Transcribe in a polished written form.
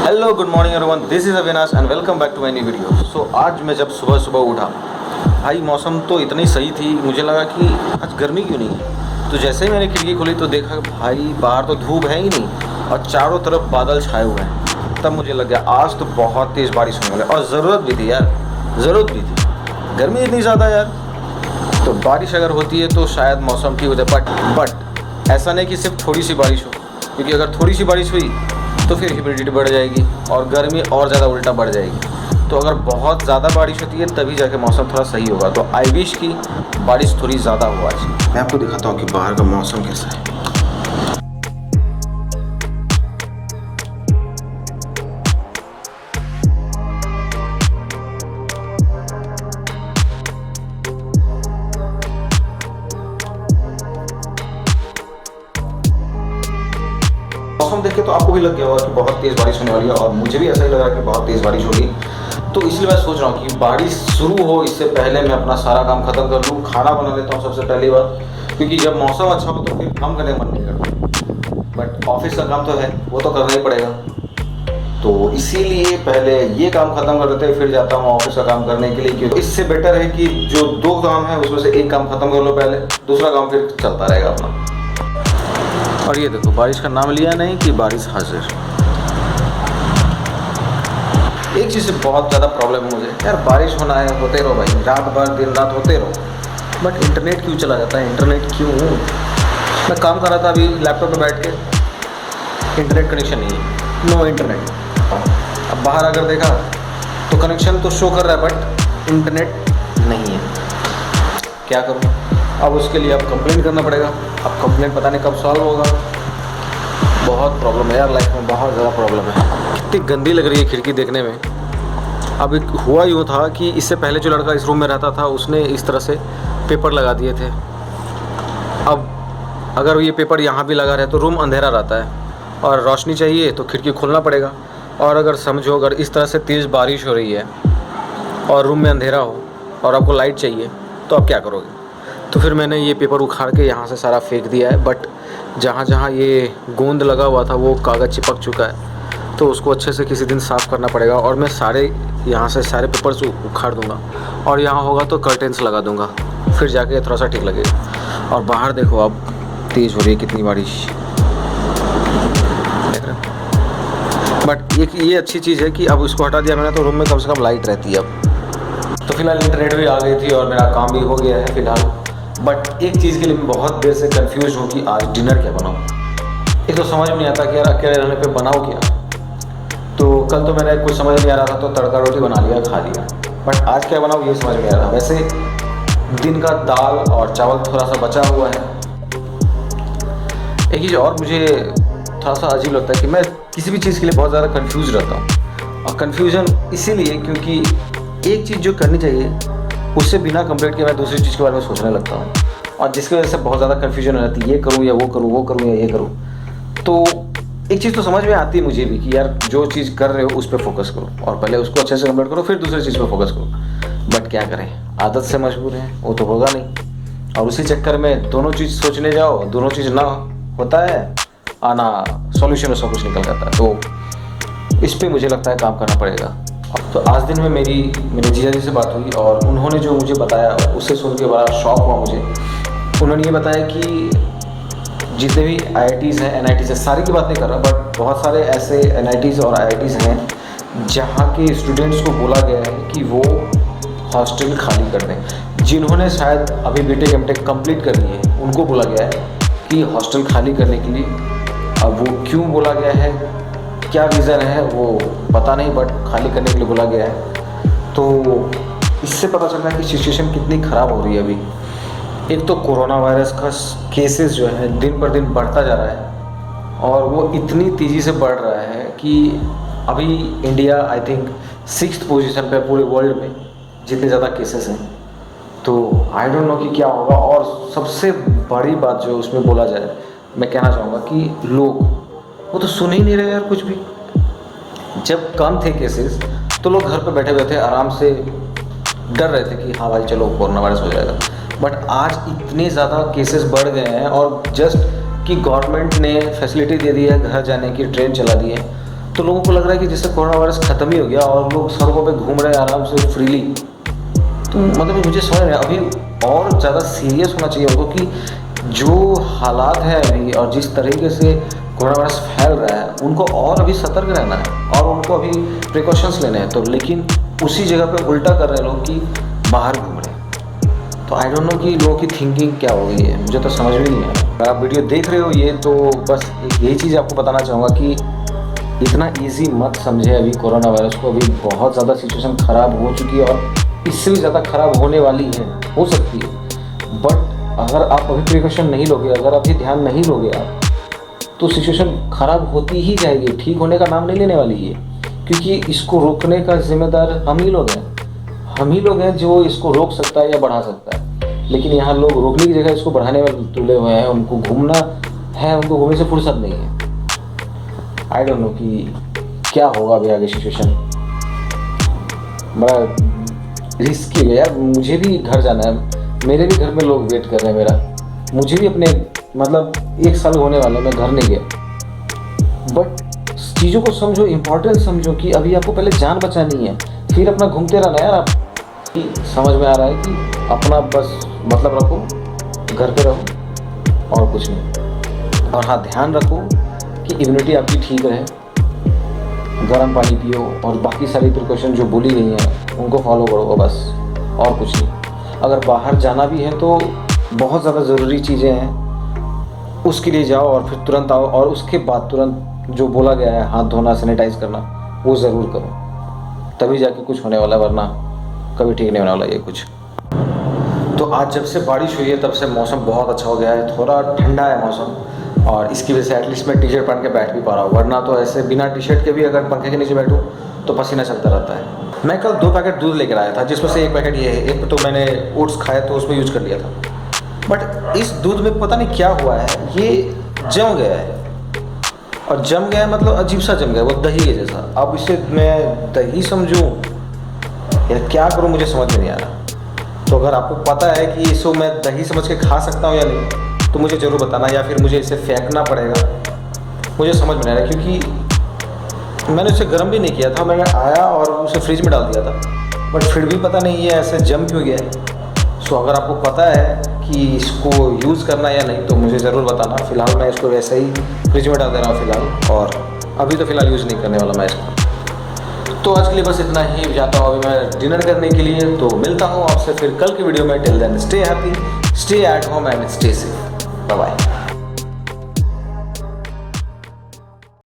Hello good morning everyone, this is Avinash and welcome back to my new video. So आज मैं जब सुबह सुबह उठा, भाई मौसम तो इतनी सही थी, मुझे लगा कि आज गर्मी क्यों नहीं है। तो जैसे ही मैंने खिड़की खोली तो देखा भाई बाहर तो धूप है ही नहीं और चारों तरफ बादल छाए हुए हैं। तब मुझे लग गया आज तो बहुत तेज़ बारिश होने वाली और ज़रूरत भी थी यार, ज़रूरत भी थी, गर्मी इतनी ज़्यादा यार। तो बारिश अगर होती है तो शायद मौसम ठीक हो जाए, बट ऐसा नहीं कि सिर्फ थोड़ी सी बारिश हो, क्योंकि अगर थोड़ी सी बारिश हुई तो फिर ह्यूमिडिटी बढ़ जाएगी और गर्मी और ज़्यादा उल्टा बढ़ जाएगी। तो अगर बहुत ज़्यादा बारिश होती है तभी जाके मौसम थोड़ा सही होगा। तो आई विश की बारिश थोड़ी ज़्यादा हो आज। मैं आपको दिखाता हूँ कि बाहर का मौसम कैसा है। मौसम देख के तो आपको भी लग गया होगा कि बहुत तेज़ बारिश होने वाली है और मुझे भी ऐसा ही लग रहा है कि बहुत तेज़ बारिश होगी। तो इसलिए मैं सोच रहा हूँ कि बारिश शुरू हो इससे पहले मैं अपना सारा काम खत्म कर लूँ, खाना बना लेता हूँ सबसे पहली बात, क्योंकि जब मौसम अच्छा हो तो फिर काम करने का मन नहीं करता। बट ऑफिस का काम तो है, वो तो करना ही पड़ेगा। तो इसीलिए पहले ये काम खत्म कर देते हैं, फिर जाता हूँ ऑफिस का काम करने के लिए, क्योंकि इससे बेटर है कि जो दो काम है उसमें से एक काम खत्म कर लो पहले, दूसरा काम फिर चलता रहेगा अपना। और ये देखो बारिश का नाम लिया नहीं कि बारिश हाजिर। एक चीज़ से बहुत ज़्यादा प्रॉब्लम है मुझे यार, बारिश होना है होते रहो भाई, रात भर दिन रात होते रहो, बट इंटरनेट क्यों चला जाता है, इंटरनेट क्यों। मैं काम कर रहा था अभी लैपटॉप पे बैठ के, इंटरनेट कनेक्शन नहीं है, नो इंटरनेट। अब बाहर अगर देखा तो कनेक्शन तो शो कर रहा है बट इंटरनेट नहीं है। क्या करूँ अब, उसके लिए अब कंप्लेंट करना पड़ेगा। अब कंप्लेंट पता नहीं कब सॉल्व होगा। बहुत प्रॉब्लम है यार लाइफ में, बहुत ज़्यादा प्रॉब्लम है। कितनी गंदी लग रही है खिड़की देखने में। अब हुआ यूँ था कि इससे पहले जो लड़का इस रूम में रहता था उसने इस तरह से पेपर लगा दिए थे। अब अगर ये पेपर यहाँ भी लगा रहे तो रूम अंधेरा रहता है और रोशनी चाहिए तो खिड़की खोलना पड़ेगा। और अगर समझो अगर इस तरह से तेज़ बारिश हो रही है और रूम में अंधेरा हो और आपको लाइट चाहिए तो आप क्या करोगे। तो फिर मैंने ये पेपर उखाड़ के यहाँ से सारा फेंक दिया है, बट जहाँ जहाँ ये गोंद लगा हुआ था वो कागज़ चिपक चुका है, तो उसको अच्छे से किसी दिन साफ़ करना पड़ेगा। और मैं सारे यहाँ से सारे पेपर्स उखाड़ दूँगा और यहाँ होगा तो कर्टेंस लगा दूँगा, फिर जाके थोड़ा सा ठीक लगेगा। और बाहर देखो अब तेज़ हो रही है कितनी बारिश, देख रहे हो। बट ये अच्छी चीज़ है कि अब इसको हटा दिया मैंने तो रूम में कम से कम लाइट रहती है अब। तो फिलहाल इंटरनेट भी आ गई थी और मेरा काम भी हो गया है फिलहाल। बट एक चीज़ के लिए मैं बहुत देर से कंफ्यूज हूँ कि आज डिनर क्या बनाऊँ। ये तो समझ में नहीं आता कि यार अकेले रहने पे बनाऊँ क्या। तो कल तो मैंने कुछ समझ नहीं आ रहा था तो तड़का रोटी बना लिया, खा लिया। बट आज क्या बनाऊँ ये समझ में आ रहा। वैसे दिन का दाल और चावल थोड़ा सा बचा हुआ है। एक चीज़ और मुझे थोड़ा सा अजीब लगता है कि मैं किसी भी चीज़ के लिए बहुत ज़्यादा कन्फ्यूज रहता हूँ। और कन्फ्यूज़न इसीलिए क्योंकि एक चीज़ जो करनी चाहिए उससे बिना कंप्लीट किए मैं दूसरी चीज़ के बारे में सोचने लगता हूँ, और जिसकी वजह से बहुत ज़्यादा कन्फ्यूजन हो जाती है, ये करूँ या वो करूँ, वो करूँ या ये करूँ। तो एक चीज़ तो समझ में आती है मुझे भी कि यार जो चीज़ कर रहे हो उस पर फोकस करो और पहले उसको अच्छे से कंप्लीट करो, फिर दूसरी चीज़ पर फोकस करो। बट क्या करें, आदत से मजबूर हैं, वो तो होगा नहीं। और उसी चक्कर में दोनों चीज़ सोचने जाओ, दोनों चीज़ ना होता है आना सॉल्यूशन में सब कुछ निकल जाता है। तो इस पर मुझे लगता है काम करना पड़ेगा। तो आज दिन में मेरे जीजा जी से बात हुई और उन्होंने जो मुझे बताया उससे सुन के बड़ा शौक हुआ मुझे। उन्होंने ये बताया कि जितने भी IITs हैं, NITs हैं, सारी की बात नहीं कर रहा बट बहुत सारे ऐसे NITs और IITs हैं जहाँ के स्टूडेंट्स को बोला गया है कि वो हॉस्टल खाली कर दें। जिन्होंने शायद अभी BTech MTech कंप्लीट कर ली है उनको बोला गया है कि हॉस्टल खाली करने के लिए। अब वो क्यों बोला गया है, क्या रीज़न है वो पता नहीं, बट खाली करने के लिए बोला गया है। तो इससे पता चल रहा है कि सिचुएशन कितनी ख़राब हो रही है अभी। एक तो कोरोना वायरस का केसेस जो है दिन पर दिन बढ़ता जा रहा है और वो इतनी तेज़ी से बढ़ रहा है कि अभी India I think 6th position पे पूरे वर्ल्ड में जितने ज़्यादा केसेस हैं। तो आई डोंट नो कि क्या होगा। और सबसे बड़ी बात जो उसमें बोला जाए, मैं कहना चाहूँगा कि लोग वो तो सुन ही नहीं रहे यार कुछ भी। जब कम थे केसेस तो लोग घर पर बैठे हुए थे, आराम से डर रहे थे कि हाँ भाई चलो कोरोना वायरस हो जाएगा। बट आज इतने ज़्यादा केसेस बढ़ गए हैं और जस्ट कि गवर्नमेंट ने फैसिलिटी दे दी है घर जाने की, ट्रेन चला दी है, तो लोगों को लग रहा है कि जैसे कोरोना वायरस ख़त्म ही हो गया और लोग सड़कों पे घूम रहे हैं आराम से फ्रीली। तो मतलब मुझे समझ में अभी और ज़्यादा सीरियस होना चाहिए उनको कि जो हालात है अभी और जिस तरीके से कोरोना वायरस फैल रहा है उनको और अभी सतर्क रहना है और उनको अभी प्रिकॉशंस लेने हैं। तो लेकिन उसी जगह पे उल्टा कर रहे हैं लोग कि बाहर घूम रहे हैं। तो आई डोंट नो कि लोगों की थिंकिंग क्या हो गई है, मुझे तो समझ में नहीं आ रहा। अगर आप वीडियो देख रहे हो ये तो बस यही चीज़ आपको बताना चाहूँगा कि इतना ईजी मत समझे अभी कोरोना वायरस को। अभी बहुत ज़्यादा सिचुएशन ख़राब हो चुकी है और इससे भी ज़्यादा ख़राब होने वाली है, हो सकती है। बट अगर आप अभी प्रिकॉशन नहीं लोगे, अगर अभी ध्यान नहीं लोगे आप, तो सिचुएशन ख़राब होती ही जाएगी, ठीक होने का नाम नहीं लेने वाली है। क्योंकि इसको रोकने का जिम्मेदार हम ही लोग हैं। हम ही लोग हैं जो इसको रोक सकता है या बढ़ा सकता है। लेकिन यहाँ लोग रोकने की जगह इसको बढ़ाने में तुले हुए हैं। उनको घूमना है, उनको घूमने से फुर्सत नहीं है। आई डोंट नो कि क्या होगा अभी आगे सिचुएशन। बड़ा रिस्की है यार। मुझे भी घर जाना है, मेरे भी घर में लोग वेट कर रहे हैं मेरा। मुझे भी अपने मतलब 1 साल होने वाला, मैं घर नहीं गया। बट चीज़ों को समझो, इम्पोर्टेंस समझो कि अभी आपको पहले जान बचानी है, फिर अपना घूमते रहना यार। आप समझ में आ रहा है कि अपना बस मतलब रखो, घर पे रहो और कुछ नहीं। और हाँ, ध्यान रखो कि इम्यूनिटी आपकी ठीक रहे, गर्म पानी पियो और बाकी सारी प्रिकॉशन जो बोली गई हैं उनको फॉलो करो बस, और कुछ नहीं। अगर बाहर जाना भी है तो बहुत ज़्यादा ज़रूरी चीज़ें हैं, उसके लिए जाओ और फिर तुरंत आओ। और उसके बाद तुरंत जो बोला गया है हाथ धोना, सैनिटाइज करना, वो ज़रूर करो, तभी जाके कुछ होने वाला, वरना कभी ठीक नहीं होने वाला ये कुछ। तो आज जब से बारिश हुई है तब से मौसम बहुत अच्छा हो गया है, थोड़ा ठंडा है मौसम। और इसकी वजह से एटलीस्ट मैं टी-शर्ट पहन के बैठ भी पा रहा हूँ, वरना तो ऐसे बिना टी-शर्ट के भी अगर पंखे के नीचे बैठूँ तो पसीना चलता रहता है। मैं कल 2 पैकेट दूध लेकर आया था, जिसमें से 1 पैकेट ये है, एक तो मैंने ओट्स खाया तो उसमें यूज कर लिया था। बट इस दूध में पता नहीं क्या हुआ है, ये जम गया है। और जम गया मतलब अजीब सा जम गया, वो दही के जैसा। अब इसे मैं दही समझूं या क्या करूं, मुझे समझ में नहीं आ रहा। तो अगर आपको पता है कि इसको मैं दही समझ के खा सकता हूं या नहीं, तो मुझे ज़रूर बताना, या फिर मुझे इसे फेंकना पड़ेगा। मुझे समझ में नहीं आ रहा क्योंकि मैंने उसे गर्म भी नहीं किया था, मैंने आया और उसे फ्रिज में डाल दिया था, बट फिर भी पता नहीं ये ऐसे जम क्यों गया है। सो अगर आपको पता है कि इसको यूज़ करना या नहीं तो मुझे ज़रूर बताना। फ़िलहाल मैं इसको वैसे ही फ्रिज में डाल दे रहा हूँ फ़िलहाल, और अभी तो फ़िलहाल यूज़ नहीं करने वाला मैं इसको। तो आज के लिए बस इतना ही, जाता हूँ अभी मैं डिनर करने के लिए। तो मिलता हूँ आपसे फिर कल की वीडियो में। Till then stay happy, stay at home and stay safe. Bye bye.